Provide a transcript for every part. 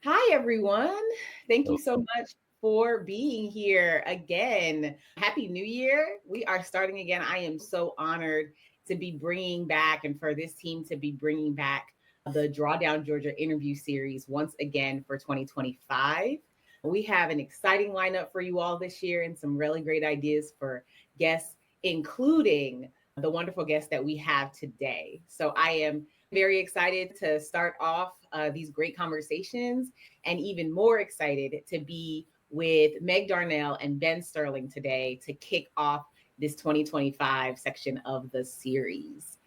Hi, everyone. Thank you Hello. so much for being here again. Happy New Year. We are starting again. I am so honored to be bringing back and for this team to be bringing back the Drawdown Georgia interview series once again for 2025. We have an exciting lineup for you all this year and some really great ideas for guests, including the wonderful guest that we have today. So I am very excited to start off these great conversations and even more excited to be with Meg Darnell and Ben Sterling today to kick off this 2025 section of the series.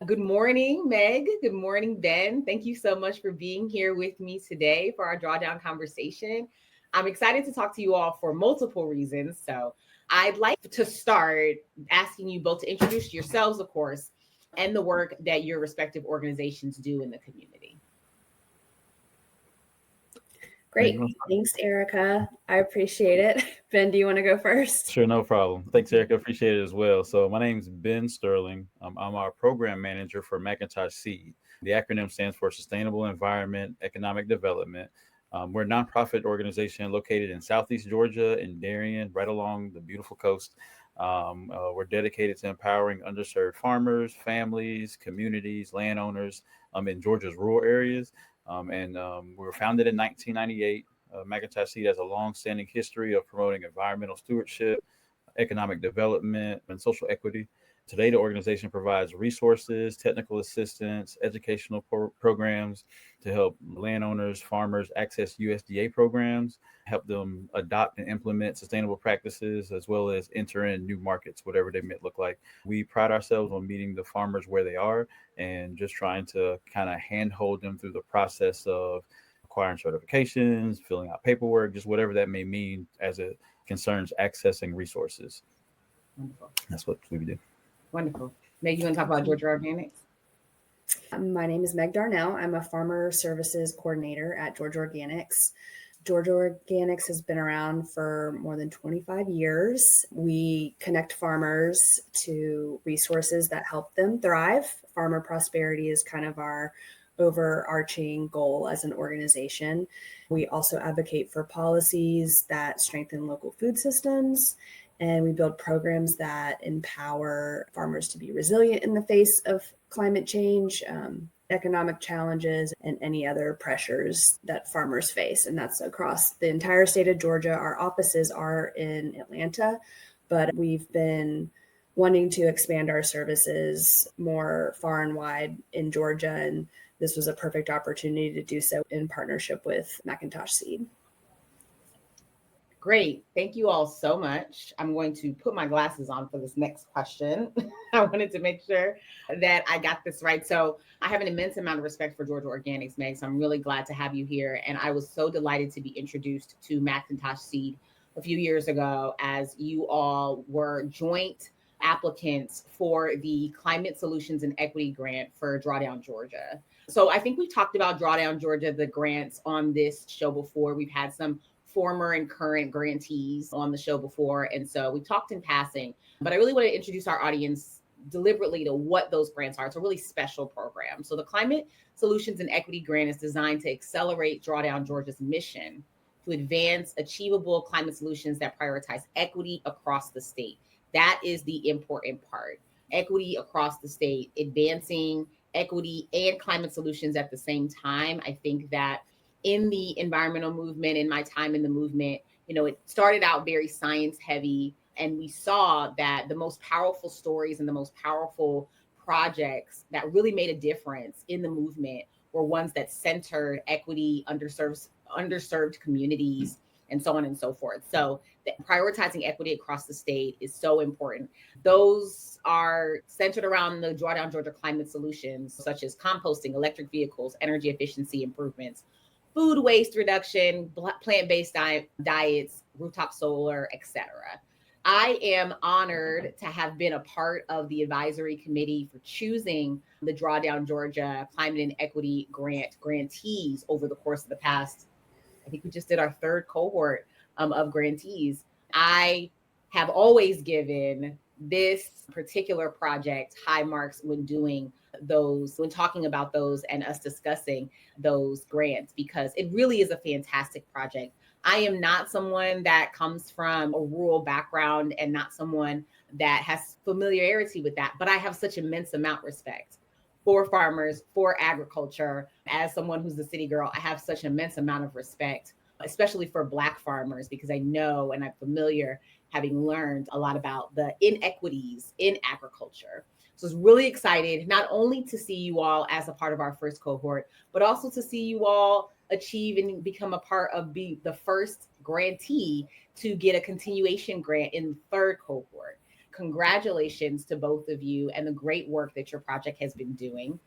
Good morning, Meg. Good morning, Ben. Thank you so much for being here with me today for our drawdown conversation. I'm excited to talk to you all for multiple reasons. So, I'd like to start asking you both to introduce yourselves, of course, and the work that your respective organizations do in the community. Meg, you Great. want Thanks, Erica. I appreciate it. Ben, do you want to go first? Sure, no problem. Thanks, Eric. I appreciate it as well. So, my name is Ben Sterling. I'm our program manager for McIntosh S.E.E.D. The acronym stands for Sustainable Environment Economic Development. We're a nonprofit organization located in Southeast Georgia in Darien, right along the beautiful coast. We're dedicated to empowering underserved farmers, families, communities, landowners in Georgia's rural areas. We were founded in 1998. McIntosh Seed has a long-standing history of promoting environmental stewardship, economic development, and social equity. Today, the organization provides resources, technical assistance, educational programs to help landowners, farmers access USDA programs, help them adopt and implement sustainable practices, as well as enter in new markets, whatever they may look like. We pride ourselves on meeting the farmers where they are and just trying to kind of handhold them through the process of acquiring certifications, filling out paperwork, just whatever that may mean as it concerns accessing resources. Wonderful. That's what we do. Wonderful. Meg, you want to talk about Georgia Organics? My name is Meg Darnell. I'm a farmer services coordinator at Georgia Organics. Georgia Organics has been around for more than 25 years. We connect farmers to resources that help them thrive. Farmer prosperity is kind of our overarching goal as an organization. We also advocate for policies that strengthen local food systems, and we build programs that empower farmers to be resilient in the face of climate change, economic challenges, and any other pressures that farmers face. And that's across the entire state of Georgia. Our offices are in Atlanta, but we've been wanting to expand our services more far and wide in Georgia. And this was a perfect opportunity to do so in partnership with McIntosh S.E.E.D. Great. Thank you all so much. I'm going to put my glasses on for this next question. I wanted to make sure that I got this right. So, I have an immense amount of respect for Georgia Organics, Meg. So, I'm really glad to have you here. And I was so delighted to be introduced to McIntosh Seed a few years ago as you all were joint applicants for the Climate Solutions and Equity Grant for Drawdown Georgia. So, I think we talked about Drawdown Georgia, the grants on this show before. We've had some former and current grantees on the show before. And so we talked in passing, but I really want to introduce our audience deliberately to what those grants are. It's a really special program. So the Climate Solutions and Equity Grant is designed to accelerate Drawdown Georgia's mission to advance achievable climate solutions that prioritize equity across the state. That is the important part. Equity across the state, advancing equity and climate solutions at the same time. I think that in the environmental movement, in my time in the movement, it started out very science heavy. And we saw that the most powerful stories and the most powerful projects that really made a difference in the movement were ones that centered equity, underserved communities, and so on and so forth. So prioritizing equity across the state is so important. Those are centered around the Drawdown Georgia climate solutions, such as composting, electric vehicles, energy efficiency improvements, food waste reduction, plant-based diets, rooftop solar, etc. I am honored to have been a part of the advisory committee for choosing the Drawdown Georgia Climate and Equity Grant grantees over the course of the past. I think we just did our third cohort of grantees. I have always given this particular project high marks when talking about those and us discussing those grants, because it really is a fantastic project. I am not someone that comes from a rural background and not someone that has familiarity with that, but I have such immense amount of respect for farmers, for agriculture. As someone who's a city girl, I have such immense amount of respect, especially for Black farmers, because I know and I'm familiar, having learned a lot about the inequities in agriculture. So I was really excited, not only to see you all as a part of our first cohort, but also to see you all achieve and become a part of the first grantee to get a continuation grant in the third cohort. Congratulations to both of you and the great work that your project has been doing.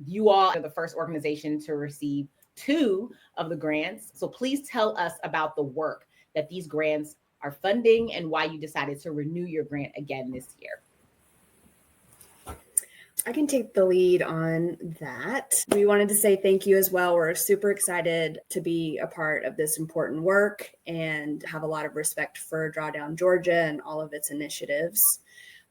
You all are the first organization to receive 2 of the grants. So please tell us about the work that these grants are funding and why you decided to renew your grant again this year. I can take the lead on that. We wanted to say thank you as well. We're super excited to be a part of this important work and have a lot of respect for Drawdown, Georgia and all of its initiatives.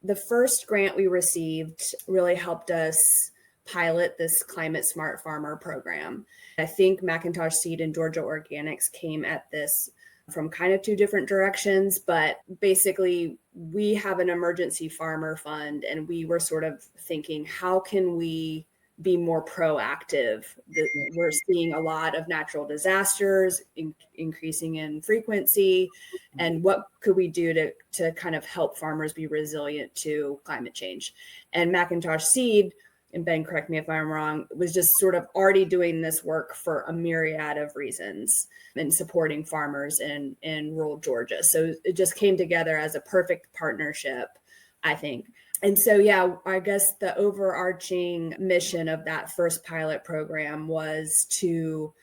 The first grant we received really helped us pilot this Climate Smart Farmer program. I think McIntosh S.E.E.D and Georgia Organics came at this from kind of 2 different directions, but basically we have an emergency farmer fund, and we were sort of thinking, how can we be more proactive? We're seeing a lot of natural disasters increasing in frequency, and what could we do to kind of help farmers be resilient to climate change? And McIntosh S.E.E.D, and Ben, correct me if I'm wrong, was just sort of already doing this work for a myriad of reasons and supporting farmers in rural Georgia. So it just came together as a perfect partnership, I think. And so, yeah, I guess the overarching mission of that first pilot program was to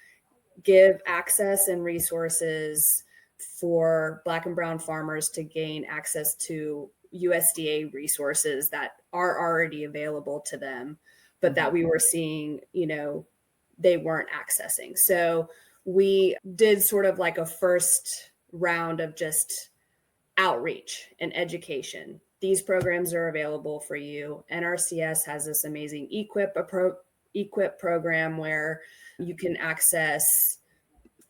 give access and resources for Black and brown farmers to gain access to USDA resources that are already available to them, but that we were seeing, they weren't accessing. So we did sort of like a first round of just outreach and education. These programs are available for you. NRCS has this amazing EQIP program where you can access,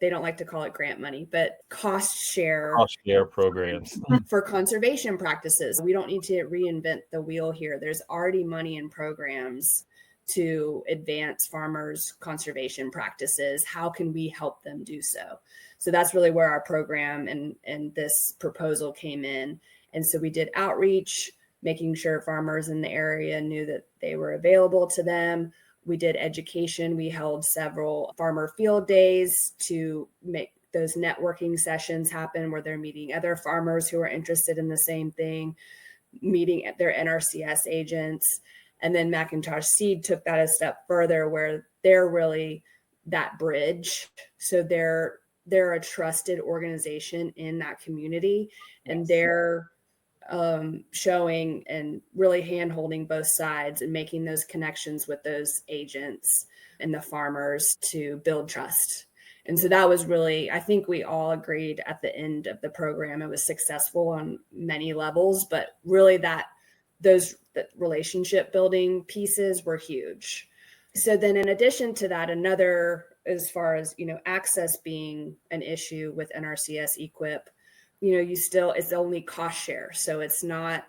they don't like to call it grant money, but cost share programs for conservation practices. We don't need to reinvent the wheel here. There's already money in programs to advance farmers' conservation practices. How can we help them do so? So that's really where our program and this proposal came in. And so we did outreach, making sure farmers in the area knew that they were available to them. We did education. We held several farmer field days to make those networking sessions happen where they're meeting other farmers who are interested in the same thing, meeting at their NRCS agents. And then McIntosh S.E.E.D took that a step further where they're really that bridge. So they're a trusted organization in that community, and they're showing and really hand-holding both sides and making those connections with those agents and the farmers to build trust. And so that was really, I think we all agreed at the end of the program, it was successful on many levels, but really those relationship building pieces were huge. So then in addition to that, another, as far as, access being an issue with NRCS EQIP, it's only cost share. So it's not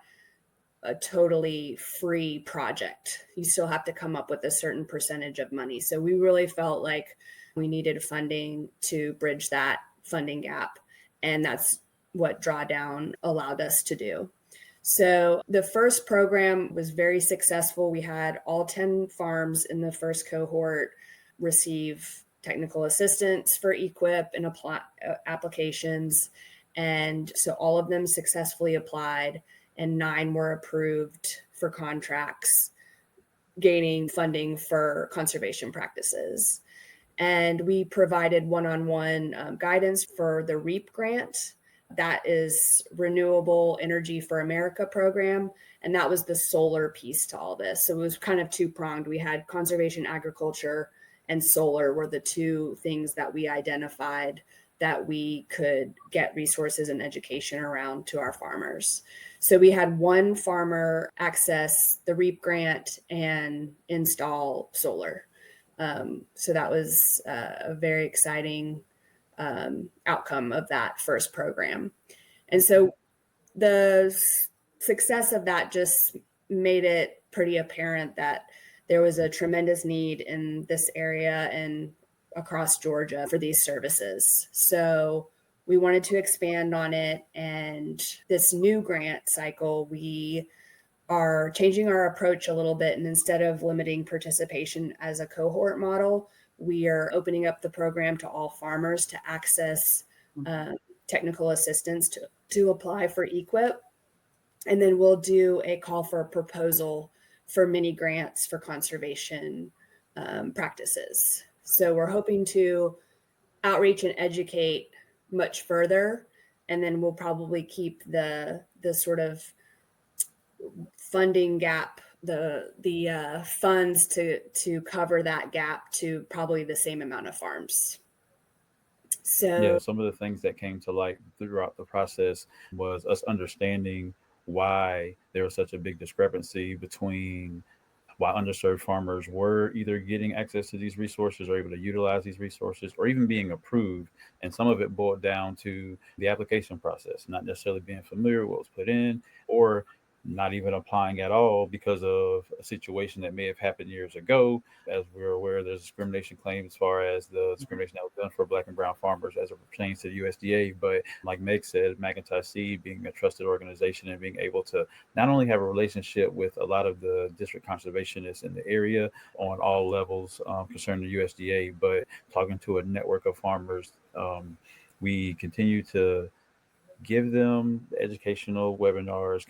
a totally free project. You still have to come up with a certain percentage of money. So we really felt like we needed funding to bridge that funding gap. And that's what Drawdown allowed us to do. So the first program was very successful. We had all 10 farms in the first cohort receive technical assistance for EQIP and applications. And so all of them successfully applied, and 9 were approved for contracts, gaining funding for conservation practices. And we provided one-on-one guidance for the REAP grant. That is Renewable Energy for America program. And that was the solar piece to all this. So it was kind of 2-pronged. We had conservation agriculture and solar were the 2 things that we identified that we could get resources and education around to our farmers. So we had one farmer access the REAP grant and install solar. So that was a very exciting outcome of that first program. And so the success of that just made it pretty apparent that there was a tremendous need in this area and across Georgia for these services. So we wanted to expand on it. And this new grant cycle, we are changing our approach a little bit. And instead of limiting participation as a cohort model, we are opening up the program to all farmers to access technical assistance to apply for EQIP. And then we'll do a call for a proposal for mini grants for conservation practices. So we're hoping to outreach and educate much further, and then we'll probably keep the sort of funding gap, the funds to cover that gap to probably the same amount of farms. So Yeah, some of the things that came to light throughout the process was us understanding why there was such a big discrepancy between why underserved farmers were either getting access to these resources or able to utilize these resources or even being approved. And some of it boiled down to the application process, not necessarily being familiar with what was put in or not even applying at all because of a situation that may have happened years ago. As we're aware, there's discrimination claims as far as the discrimination that was done for Black and brown farmers as it pertains to the USDA. But like Meg said, McIntosh S.E.E.D being a trusted organization and being able to not only have a relationship with a lot of the district conservationists in the area on all levels concerning the USDA, but talking to a network of farmers, we continue to give them educational webinars,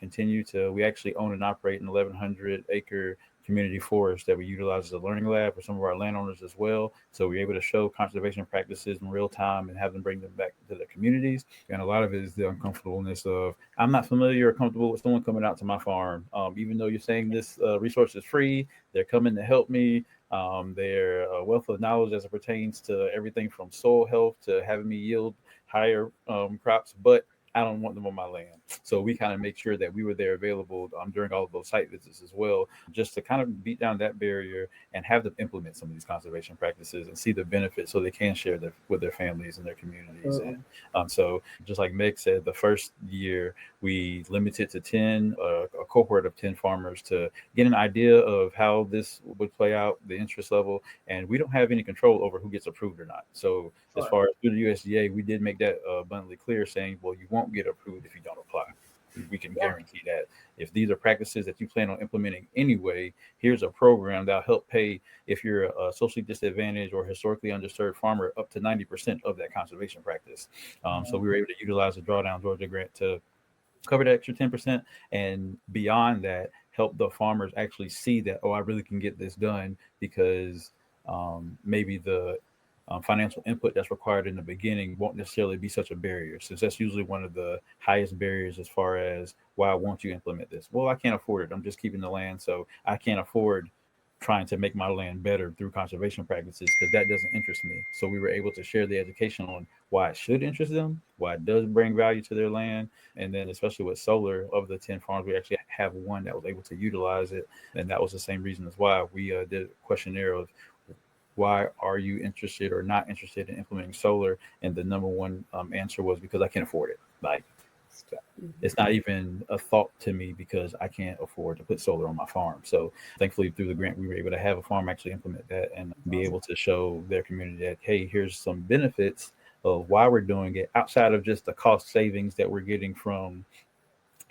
we actually own and operate an 1,100 acre community forest that we utilize as a learning lab for some of our landowners as well. So we're able to show conservation practices in real time and have them bring them back to their communities. And a lot of it is the uncomfortableness of, I'm not familiar or comfortable with someone coming out to my farm. Even though you're saying this resource is free, they're coming to help me. Their wealth of knowledge as it pertains to everything from soil health to having me yield higher crops, but I don't want them on my land. So we kind of make sure that we were there available during all of those site visits as well, just to kind of beat down that barrier and have them implement some of these conservation practices and see the benefits so they can share with their families and their communities. And so just like Meg said, the first year we limited to 10, a cohort of 10 farmers to get an idea of how this would play out, the interest level, and we don't have any control over who gets approved or not. So as far as through the USDA, we did make that abundantly clear, saying, well, you won't get approved if you don't apply. We can guarantee that if these are practices that you plan on implementing anyway, here's a program that'll help pay, if you're a socially disadvantaged or historically underserved farmer, up to 90% of that conservation practice. So we were able to utilize the Drawdown Georgia grant to cover that extra 10%, and beyond that, help the farmers actually see that, oh, I really can get this done, because maybe the financial input that's required in the beginning won't necessarily be such a barrier, since that's usually one of the highest barriers as far as, why won't you implement this? Well, I can't afford it. I'm just keeping the land, so I can't afford trying to make my land better through conservation practices, because that doesn't interest me. So we were able to share the education on why it should interest them, why it does bring value to their land. And then especially with solar, of the 10 farms, we actually have one that was able to utilize it. And that was the same reason as why we did a questionnaire of, why are you interested or not interested in implementing solar? And the number one answer was, because I can't afford it. Like, it's not even a thought to me, because I can't afford to put solar on my farm. So thankfully, through the grant, we were able to have a farm actually implement that and be able to show their community that, hey, here's some benefits of why we're doing it, outside of just the cost savings that we're getting from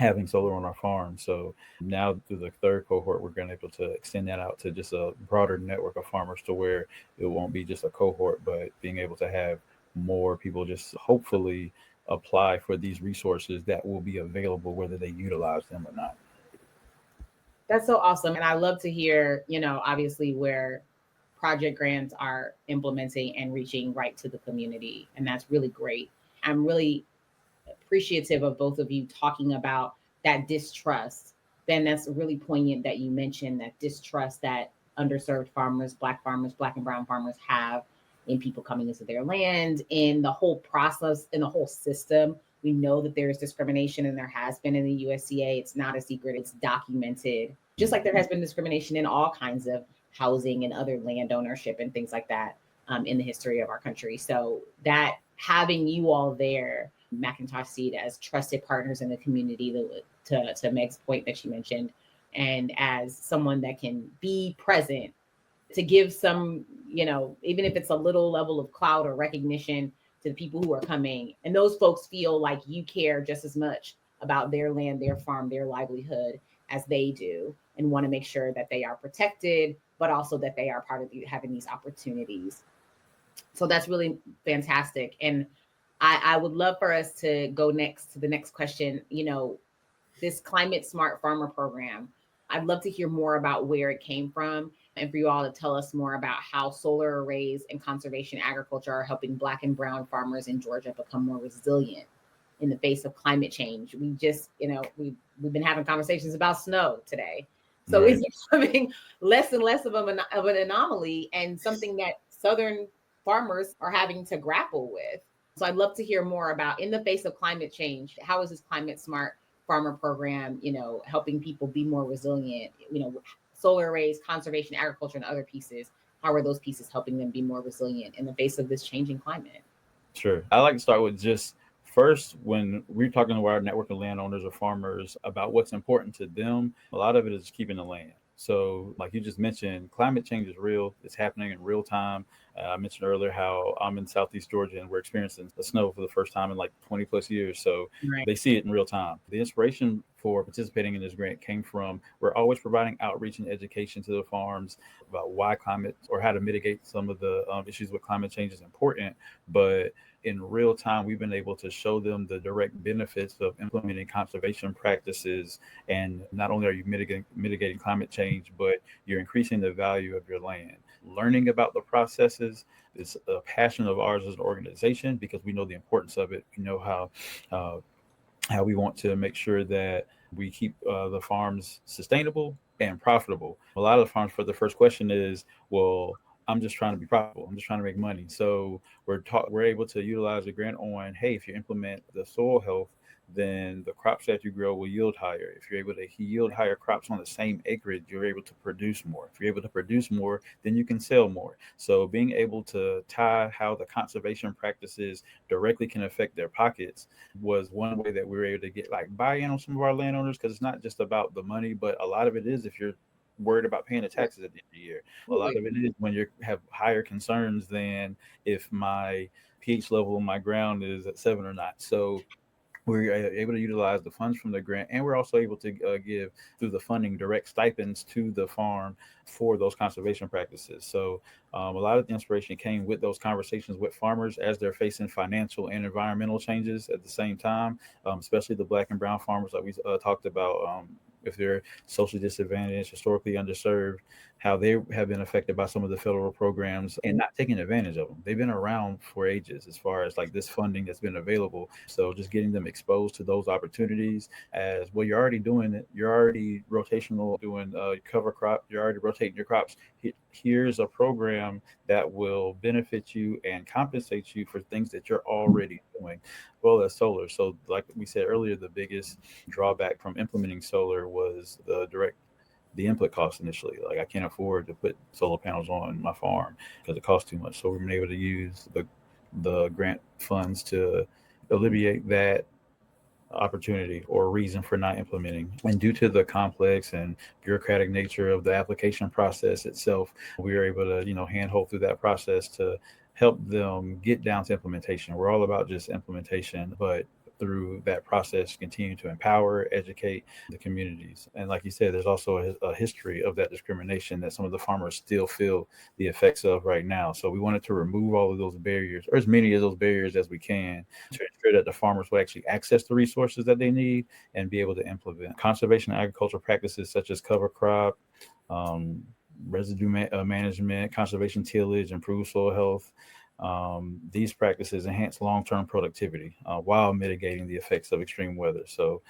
having solar on our farm. So now through the third cohort, we're going to be able to extend that out to just a broader network of farmers, to where it won't be just a cohort, but being able to have more people just hopefully apply for these resources that will be available, whether they utilize them or not. That's so awesome. And I love to hear, obviously where project grants are implementing and reaching right to the community. And that's really great. I'm really appreciative of both of you talking about that distrust. Then that's really poignant that you mentioned that distrust that underserved farmers, Black and brown farmers have in people coming into their land, in the whole process, in the whole system. We know that there is discrimination, and there has been in the USDA. It's not a secret, it's documented. Just like there has been discrimination in all kinds of housing and other land ownership and things like that in the history of our country. So that having you all there, McIntosh S.E.E.D, as trusted partners in the community, to Meg's point that she mentioned, and as someone that can be present to give some, even if it's a little level of clout or recognition to the people who are coming. And those folks feel like you care just as much about their land, their farm, their livelihood as they do, and want to make sure that they are protected, but also that they are part of having these opportunities. So that's really fantastic. And I would love for us to go next to the next question. This Climate Smart Farmer Program, I'd love to hear more about where it came from, and for you all to tell us more about how solar arrays and conservation agriculture are helping Black and brown farmers in Georgia become more resilient in the face of climate change. We just, we've been having conversations about snow today. So Right. It's becoming less and less of an anomaly, and something that Southern farmers are having to grapple with. So I'd love to hear more about, in the face of climate change, how is this Climate Smart Farmer Program, helping people be more resilient, solar arrays, conservation, agriculture, and other pieces. How are those pieces helping them be more resilient in the face of this changing climate? Sure. I like to start with just first, when we're talking to our network of landowners or farmers about what's important to them, a lot of it is keeping the land. So like you just mentioned, climate change is real. It's happening in real time. I mentioned earlier how I'm in Southeast Georgia and we're experiencing the snow for the first time in like 20 plus years. So Right. they see it in real time. The inspiration for participating in this grant came from, we're always providing outreach and education to the farms about why climate, or how to mitigate some of the issues with climate change is important. But in real time, we've been able to show them the direct benefits of implementing conservation practices. And not only are you mitigating climate change, but you're increasing the value of your land. Learning about the processes is a passion of ours as an organization, because we know the importance of it. We know how we want to make sure that we keep the farms sustainable and profitable. A lot of the farms, for the first question is, well, I'm just trying to be profitable. I'm just trying to make money. So we're able to utilize a grant on, hey, if you implement the soil health, then the crops that you grow will yield higher. If you're able to yield higher crops on the same acreage, you're able to produce more. If you're able to produce more, then you can sell more. So being able to tie how the conservation practices directly can affect their pockets was one way that we were able to get like buy-in on some of our landowners, because it's not just about the money, but a lot of it is, if you're worried about paying the taxes at the end of the year. A lot of it is when you have higher concerns than if my pH level in my ground is at 7 or not. So we're able to utilize the funds from the grant, and we're also able to give, through the funding, direct stipends to the farm for those conservation practices. So a lot of the inspiration came with those conversations with farmers as they're facing financial and environmental changes at the same time, especially the Black and brown farmers that we talked about. If they're socially disadvantaged, historically underserved, how they have been affected by some of the federal programs and not taking advantage of them. They've been around for ages as far as like this funding that's been available. So just getting them exposed to those opportunities as, well, you're already doing it. You're already rotational doing cover crop. You're already rotating your crops. Here's a program that will benefit you and compensate you for things that you're already doing, well as solar. So like we said earlier, the biggest drawback from implementing solar was the input cost initially. Like, I can't afford to put solar panels on my farm because it costs too much. So we've been able to use the grant funds to alleviate that opportunity or reason for not implementing. And due to the complex and bureaucratic nature of the application process itself, we were able to, handhold through that process to help them get down to implementation. We're all about just implementation, but through that process, continue to empower, educate the communities. And like you said, there's also a history of that discrimination that some of the farmers still feel the effects of right now. So we wanted to remove all of those barriers, or as many of those barriers as we can, to ensure that the farmers will actually access the resources that they need and be able to implement conservation agricultural practices such as cover crop, residue management, conservation tillage, improved soil health, These practices enhance long-term productivity while mitigating the effects of extreme weather. So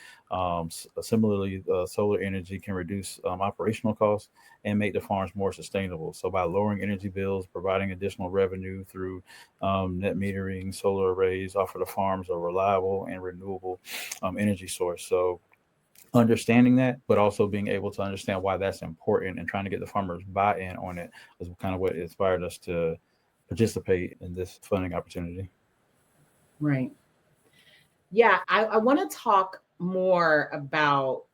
similarly, solar energy can reduce operational costs and make the farms more sustainable. So by lowering energy bills, providing additional revenue through net metering, solar arrays offer the farms a reliable and renewable energy source. So understanding that, but also being able to understand why that's important and trying to get the farmers buy-in on it is kind of what inspired us to participate in this funding opportunity. Right. Yeah, I want to talk more about,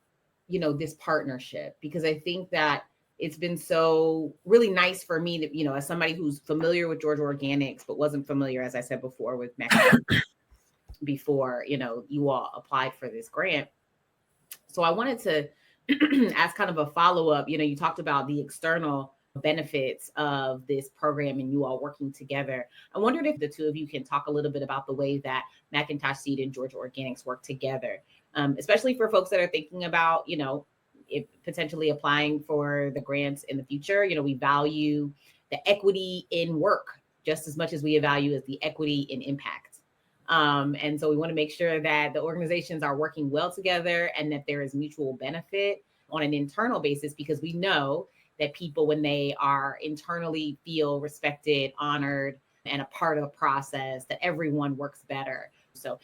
this partnership, because I think that it's been so really nice for me to, as somebody who's familiar with Georgia Organics, but wasn't familiar, as I said before, with McIntosh before, you all applied for this grant. So I wanted to ask kind of a follow-up. You talked about the external benefits of this program and you all working together. I wondered if the two of you can talk a little bit about the way that McIntosh S.E.E.D and Georgia Organics work together, especially for folks that are thinking about, if potentially applying for the grants in the future. We value the equity in work just as much as we value as the equity in impact. And so we want to make sure that the organizations are working well together and that there is mutual benefit on an internal basis, because we know that people, when they are internally feel respected, honored, and a part of the process, that everyone works better. So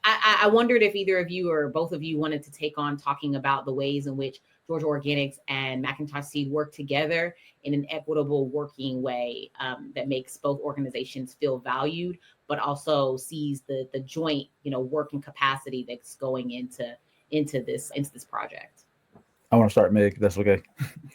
I wondered if either of you or both of you wanted to take on talking about the ways in which Georgia Organics and McIntosh S.E.E.D work together in an equitable working way that makes both organizations feel valued, but also sees the joint, working capacity that's going into this project. I want to start, Meg. That's okay.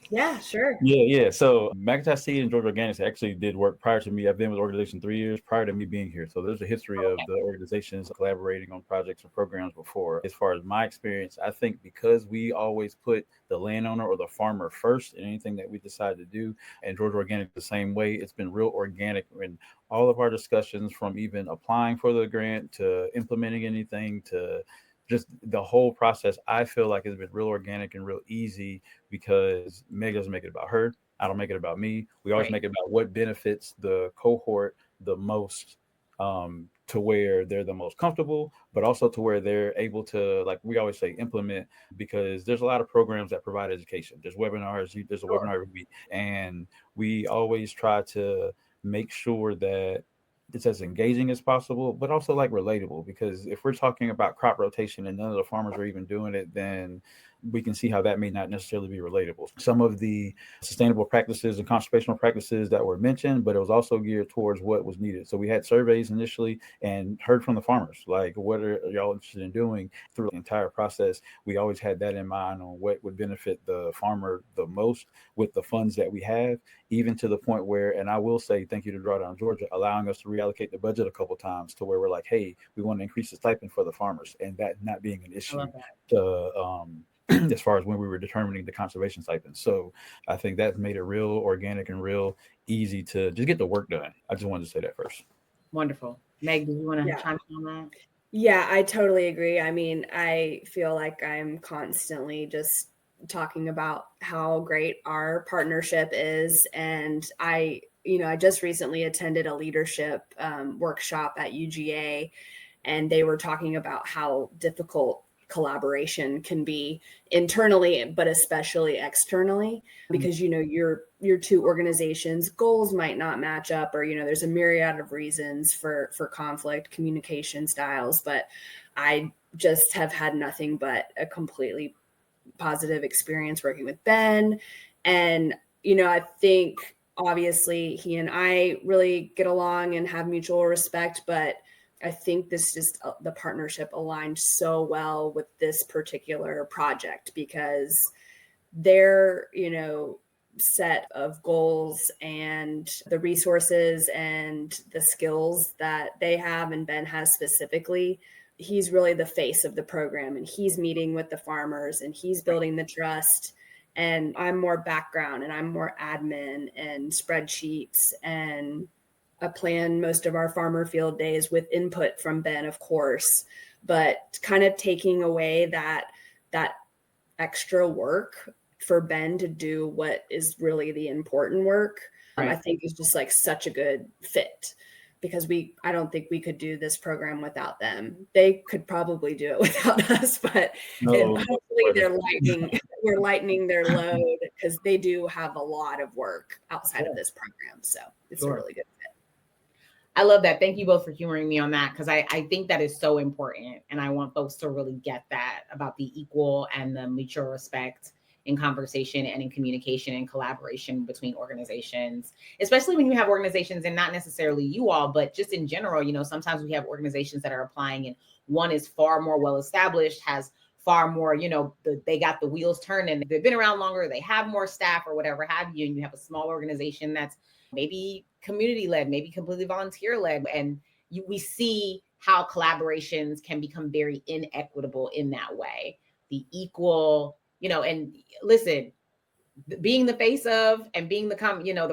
Yeah, sure. Yeah. So McIntosh S.E.E.D and Georgia Organics actually did work prior to me. I've been with the organization 3 years prior to me being here. So there's a history of the organizations collaborating on projects or programs before. As far as my experience, I think because we always put the landowner or the farmer first in anything that we decide to do, and Georgia Organics the same way, it's been real organic in all of our discussions, from even applying for the grant to implementing anything to just the whole process. I feel like it's been real organic and real easy because Meg doesn't make it about her. I don't make it about me. We always make it about what benefits the cohort the most, to where they're the most comfortable, but also to where they're able to, like we always say, implement, because there's a lot of programs that provide education. There's webinars, there's a webinar every week. And we always try to make sure that it's as engaging as possible, but also like relatable, because if we're talking about crop rotation and none of the farmers are even doing it, then we can see how that may not necessarily be relatable. Some of the sustainable practices and conservational practices that were mentioned, but it was also geared towards what was needed. So we had surveys initially and heard from the farmers, like, what are y'all interested in doing? Through the entire process, we always had that in mind on what would benefit the farmer the most with the funds that we have, even to the point where, and I will say thank you to Drawdown Georgia, allowing us to reallocate the budget a couple times to where we're like, hey, we want to increase the stipend for the farmers, and that not being an issue to as far as when we were determining the conservation stipends. So I think that made it real organic and real easy to just get the work done. I just wanted to say that first. Wonderful. Meg, do you want to chime in on that? Yeah, I totally agree. I mean, I feel like I'm constantly just talking about how great our partnership is. And I just recently attended a leadership workshop at UGA, and they were talking about how difficult collaboration can be internally, but especially externally, because your two organizations' goals might not match up, or there's a myriad of reasons for conflict, communication styles. But I just have had nothing but a completely positive experience working with Ben. And I think obviously he and I really get along and have mutual respect, but I think this just the partnership aligned so well with this particular project, because their, set of goals and the resources and the skills that they have, and Ben has specifically, he's really the face of the program, and he's meeting with the farmers and he's building the trust. And I'm more background, and I'm more admin and spreadsheets, and I plan most of our farmer field days with input from Ben, of course, but kind of taking away that extra work for Ben to do what is really the important work, I think is just like such a good fit. because I don't think we could do this program without them. They could probably do it without us, but No, hopefully we're lightening their load, because they do have a lot of work outside of this program. So it's a really good fit. I love that. Thank you both for humoring me on that, because I think that is so important. And I want folks to really get that about the equal and the mutual respect in conversation and in communication and collaboration between organizations, especially when you have organizations, and not necessarily you all, but just in general. Sometimes we have organizations that are applying, and one is far more well-established, has far more, they got the wheels turning, they've been around longer, they have more staff or whatever have you, and you have a small organization that's maybe community-led, maybe completely volunteer-led. And we see how collaborations can become very inequitable in that way. The equal, and listen, being the face of and being the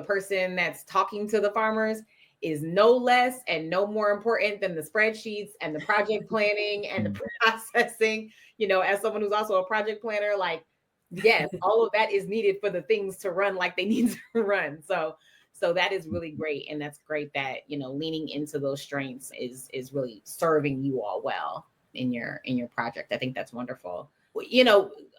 person that's talking to the farmers is no less and no more important than the spreadsheets and the project planning and the processing. As someone who's also a project planner, like, yes, all of that is needed for the things to run like they need to run. So that is really great. And that's great that, leaning into those strengths is really serving you all well in your project. I think that's wonderful.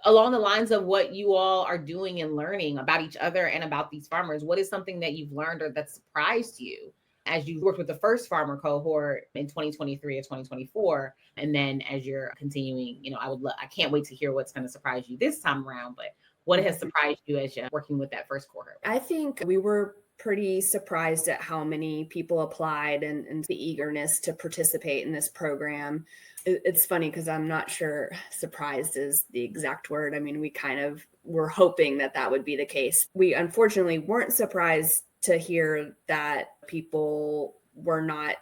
Along the lines of what you all are doing and learning about each other and about these farmers, what is something that you've learned or that surprised you as you worked with the first farmer cohort in 2023 or 2024? And then as you're continuing, I can't wait to hear what's going to surprise you this time around, but what has surprised you as you're working with that first cohort? I think we were pretty surprised at how many people applied and the eagerness to participate in this program. It's funny because I'm not sure surprised is the exact word. I mean, we kind of were hoping that would be the case. We unfortunately weren't surprised to hear that people were not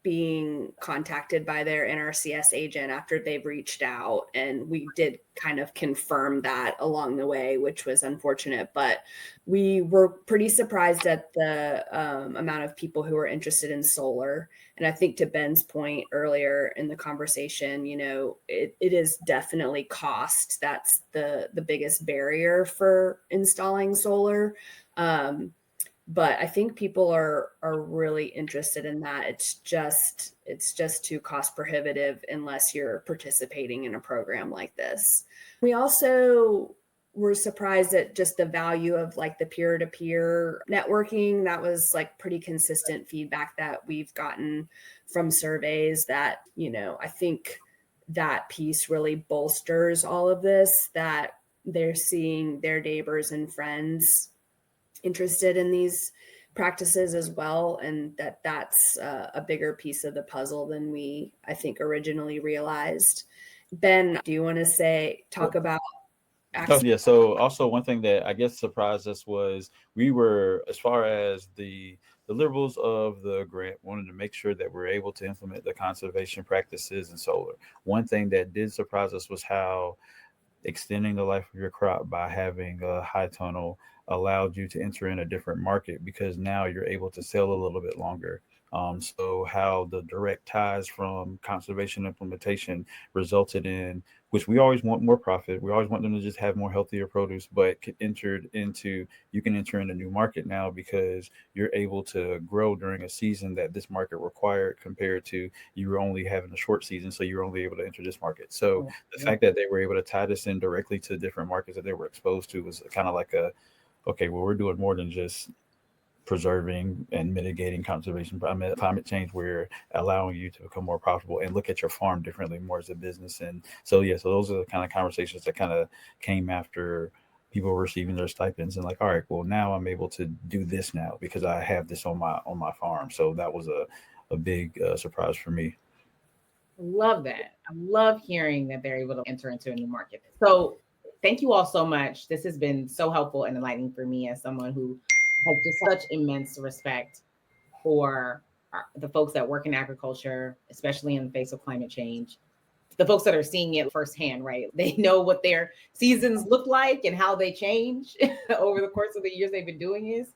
being contacted by their NRCS agent after they've reached out. And we did kind of confirm that along the way, which was unfortunate. But we were pretty surprised at the amount of people who were interested in solar. And I think to Ben's point earlier in the conversation, it is definitely cost. That's the biggest barrier for installing solar. But I think people are really interested in that. It's just too cost prohibitive unless you're participating in a program like this. We also were surprised at just the value of like the peer-to-peer networking. That was like pretty consistent feedback that we've gotten from surveys that, I think that piece really bolsters all of this, that they're seeing their neighbors and friends interested in these practices as well, and that's a bigger piece of the puzzle than we, I think, originally realized. Ben, do you want to talk about access? Yeah, so also one thing that I guess surprised us was we were, as far as the deliverables of the grant, wanted to make sure that we're able to implement the conservation practices in solar. One thing that did surprise us was how extending the life of your crop by having a high tunnel allowed you to enter in a different market, because now you're able to sell a little bit longer. So how the direct ties from conservation implementation resulted in, which we always want more profit. We always want them to just have more healthier produce, but you can enter in a new market now because you're able to grow during a season that this market required, compared to you were only having a short season. So you're only able to enter this market. So the fact that they were able to tie this in directly to different markets that they were exposed to was kind of like okay, well, we're doing more than just preserving and mitigating climate change. We're allowing you to become more profitable and look at your farm differently, more as a business. And so those are the kind of conversations that kind of came after people receiving their stipends, and like, all right, well, now I'm able to do this now because I have this on my farm. So that was a big surprise for me. Love that. I love hearing that they're able to enter into a new market. So thank you all so much. This has been so helpful and enlightening for me as someone who has just such immense respect for the folks that work in agriculture, especially in the face of climate change. The folks that are seeing it firsthand, right? They know what their seasons look like and how they change over the course of the years they've been doing this.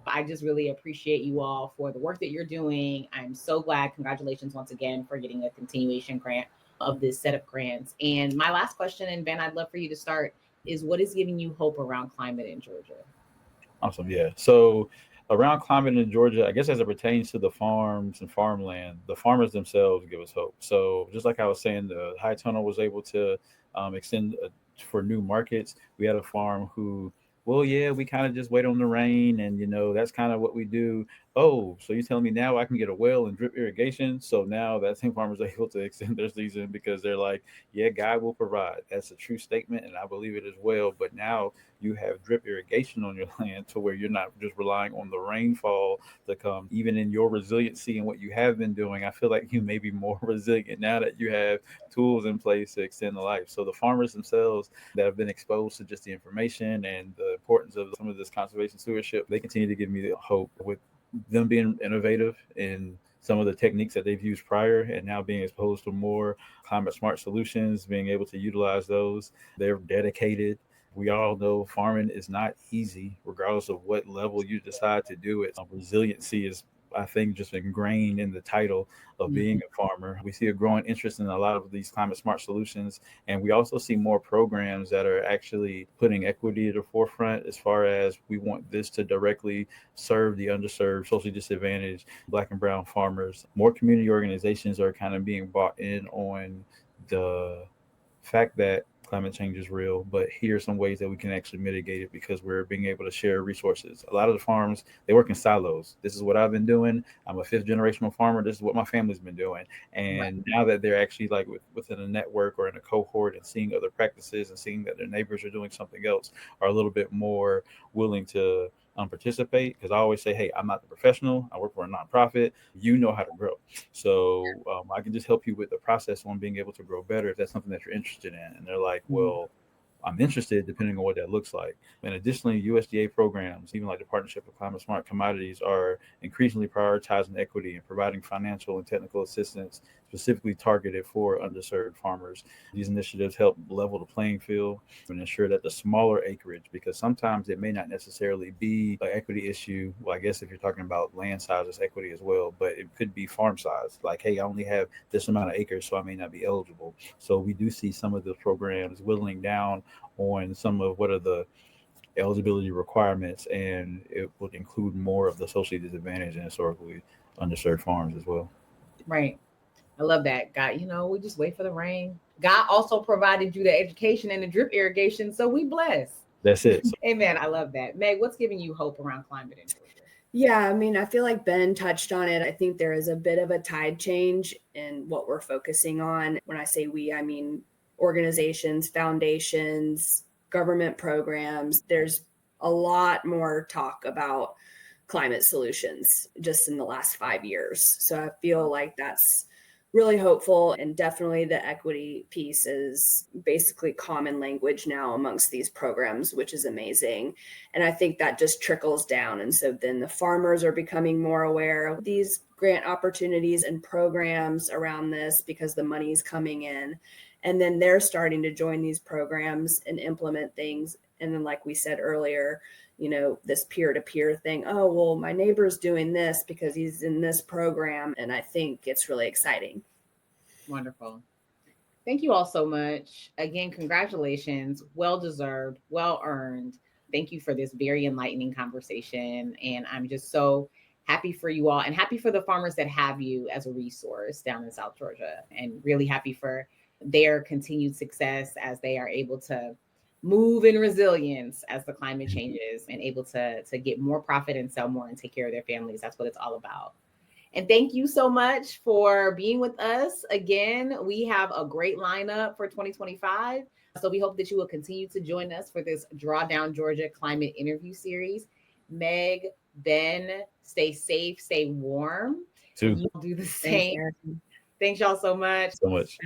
I just really appreciate you all for the work that you're doing. I'm so glad. Congratulations once again for getting a continuation grant of this set of grants. And my last question, and Ben, I'd love for you to start, is what is giving you hope around climate in Georgia? Awesome. Yeah. So around climate in Georgia, I guess as it pertains to the farms and farmland, the farmers themselves give us hope. So just like I was saying, the high tunnel was able to extend for new markets. We had a farm who, well, yeah, we kind of just wait on the rain, and that's kind of what we do. Oh, so you're telling me now I can get a well and drip irrigation? So now that same farmer's able to extend their season because they're like, yeah, God will provide. That's a true statement, and I believe it as well. But now you have drip irrigation on your land to where you're not just relying on the rainfall to come. Even in your resiliency and what you have been doing, I feel like you may be more resilient now that you have tools in place to extend the life. So the farmers themselves that have been exposed to just the information and the importance of some of this conservation stewardship, they continue to give me the hope with them being innovative in some of the techniques that they've used prior and now being exposed to more climate smart solutions, being able to utilize those. They're dedicated. We all know farming is not easy, regardless of what level you decide to do it. Resiliency is, I think, just ingrained in the title of being a farmer. We see a growing interest in a lot of these climate smart solutions. And we also see more programs that are actually putting equity at the forefront as far as we want this to directly serve the underserved, socially disadvantaged Black and brown farmers. More community organizations are kind of being bought in on the fact that climate change is real, but here are some ways that we can actually mitigate it because we're being able to share resources. A lot of the farms, they work in silos. This is what I've been doing. I'm a fifth generational farmer. This is what my family's been doing. And now that they're actually like within a network or in a cohort and seeing other practices and seeing that their neighbors are doing something else, are a little bit more willing to participate. Because I always say, hey, I'm not the professional. I work for a nonprofit. You know how to grow. So I can just help you with the process on being able to grow better if that's something that you're interested in. And they're like, well, I'm interested depending on what that looks like. And additionally, USDA programs, even like the Partnership for Climate Smart Commodities, are increasingly prioritizing equity and providing financial and technical assistance specifically targeted for underserved farmers. These initiatives help level the playing field and ensure that the smaller acreage, because sometimes it may not necessarily be an equity issue. Well, I guess if you're talking about land size, it's equity as well, but it could be farm size. Like, hey, I only have this amount of acres, so I may not be eligible. So we do see some of the programs whittling down on some of what are the eligibility requirements, and it would include more of the socially disadvantaged and historically underserved farms as well. Right. I love that. God, we just wait for the rain. God also provided you the education and the drip irrigation, so we bless. That's it. So, Amen. I love that. Meg, what's giving you hope around climate in Georgia? Yeah, I mean, I feel like Ben touched on it. I think there is a bit of a tide change in what we're focusing on. When I say we, I mean organizations, foundations, government programs. There's a lot more talk about climate solutions just in the last 5 years. So I feel like that's really hopeful. And definitely the equity piece is basically common language now amongst these programs, which is amazing. And I think that just trickles down. And so then the farmers are becoming more aware of these grant opportunities and programs around this because the money's coming in. And then they're starting to join these programs and implement things. And then, like we said earlier, this peer-to-peer thing. Oh, well, my neighbor's doing this because he's in this program. And I think it's really exciting. Wonderful. Thank you all so much. Again, congratulations. Well deserved, well earned. Thank you for this very enlightening conversation. And I'm just so happy for you all and happy for the farmers that have you as a resource down in South Georgia, and really happy for their continued success as they are able to move in resilience as the climate changes and able to get more profit and sell more and take care of their families. That's what it's all about. And thank you so much for being with us. Again, we have a great lineup for 2025. So we hope that you will continue to join us for this Drawdown Georgia climate interview series. Meg, Ben, stay safe, stay warm. too. You'll do the same. Thanks y'all so much. So much.